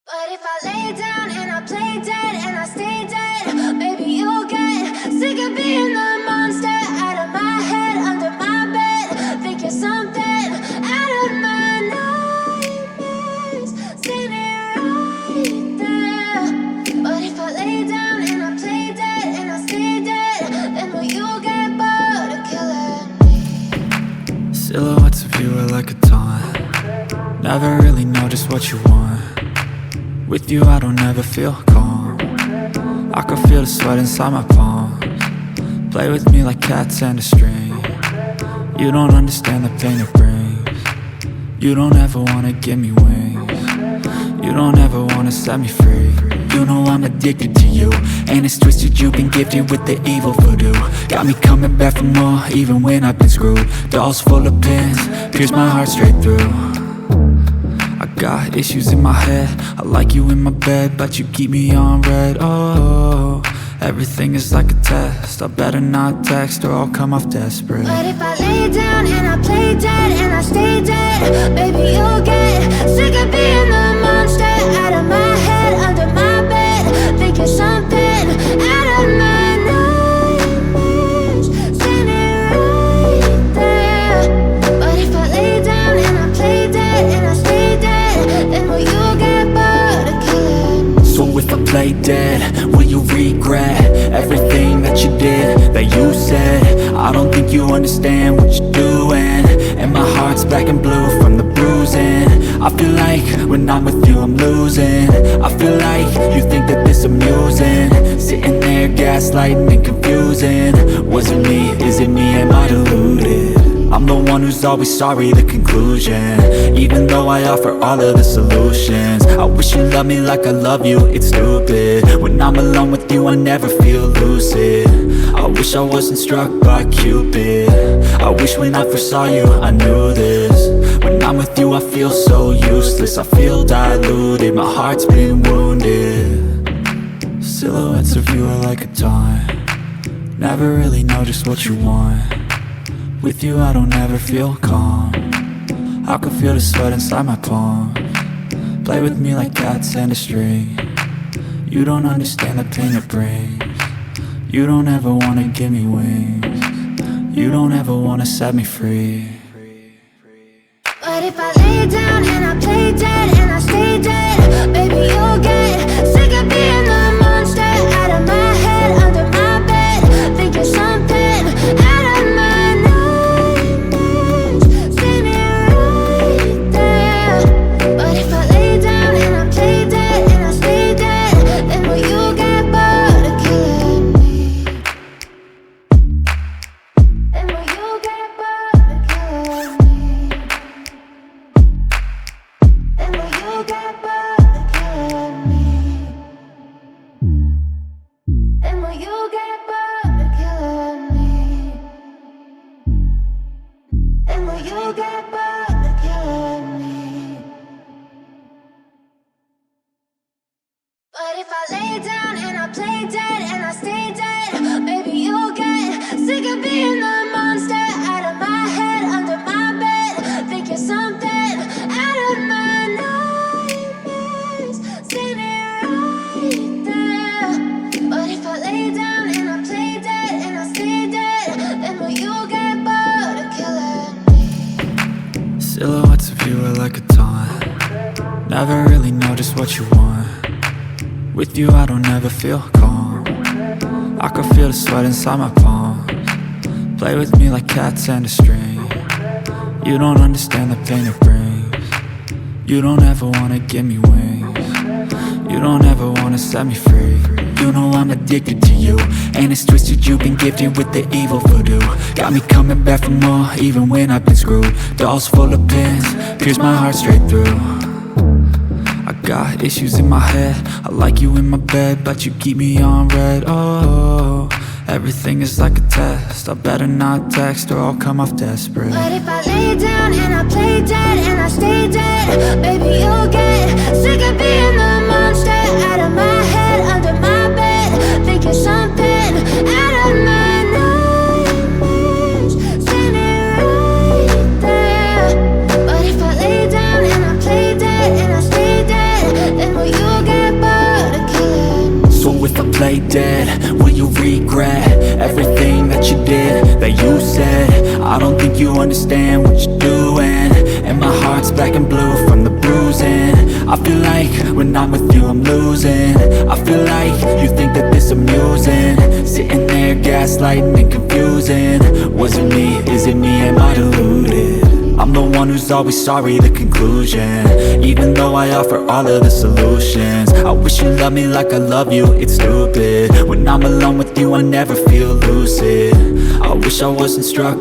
But if I lay down and I play dead and I stay dead, maybe you'll get sick of being the monster out of my head, under my bed. Think you're something out of my nightmares, standing right there. But if I lay down and I play dead and I stay dead, then will you get bored of killing me? Silhouettes of you are like a taunt. Never really know just what you want. With you I don't ever feel calm. I can feel the sweat inside my palms. Play with me like cats and a string. You don't understand the pain it brings. You don't ever wanna give me wings. You don't ever wanna set me free. You know I'm addicted to you, and it's twisted, you've been gifted with the evil voodoo. Got me coming back for more, even when I've been screwed. Dolls full of pins, pierce my heart straight through. I got issues in my head, I like you in my bed, but you keep me on red. Oh, everything is like a test. I better not text or I'll come off desperate. But if I lay down and I play dead and I stay dead, maybe you'll get sick of being the monster out of my head, under my bed. Think you're something out of my nightmares, standing right there. But if I lay down and I play dead and I stay dead, then will you get bored of killing me? So if I play dead, will you regret everything that you did, that you said? I don't think you understand what you're doing, and my heart's black and blue from the bruising. I feel like when I'm with you I'm losing. I feel like you think that this amusing, sitting there gaslighting and confusing. Was it me? Is it me? Am I deluded? I'm the one who's always sorry, the conclusion, even though I offer all of the solutions. I wish you loved me like I love you, it's stupid. When I'm alone with you I never feel lucid. I wish I wasn't struck by Cupid. I wish when I first saw you I knew this. When I'm with you I feel so useless, I feel diluted, my heart's been wounded. Silhouettes of you are like a taunt. Never really know just what you want. With you I don't ever feel calm. I can feel the sweat inside my palms. Play with me like cats and a string. You don't understand the pain it brings. You don't ever wanna give me wings. You don't ever wanna set me free. But if I lay down and I play dead and I stay dead, maybe you'll get sick of being the monster out of my head, under my bed. Think you're something out of my nightmares, standing right there. But if I lay down and I play dead and I stay dead, then will you get bored of killing me? Then will you get bored of killing me? And will you get bored of killing me? And will you get bored of killing me? And will you get bored of killing me? But if I lay down and I play dead and I stay dead, maybe you'll get sick of being the monster out of my head, under my bed. Think you're something out of my nightmares, standing right there. But if I lay down and I play dead and I stay dead, then will you get bored of killing me? Silhouettes of you are like a taunt. Never really know just what you want. With you I don't ever feel calm. I can feel the sweat inside my palms. Play with me like cats and a string. You don't understand the pain it brings. You don't ever wanna give me wings. You don't ever wanna set me free. You know I'm addicted to you, and it's twisted, you've been gifted with the evil voodoo. Got me coming back for more, even when I've been screwed. Dolls full of pins, pierce my heart straight through. I got issues in my head, I like you in my bed, but you keep me on red. Oh, everything is like a test. I better not text or I'll come off desperate. But if I lay down and I play dead and I stay dead, maybe you'll get sick of being the monster out of my head, under my bed. Think you're something out of my nightmares, standing right there. But if I lay down and I play dead and I stay dead, then will you lay dead? Will you regret everything that you did, that you said? I don't think you understand what you're doing, and my heart's black and blue from the bruising. I feel like when I'm with you I'm losing. I feel like you think that this amusing, sitting there gaslighting and confusing. Was it me? Is it me? Am I deluded? I'm the one who's always sorry, the conclusion, even though I offer all of the solutions. I wish you loved me like I love you, it's stupid. When I'm alone with you I never feel lucid. I wish I wasn't struck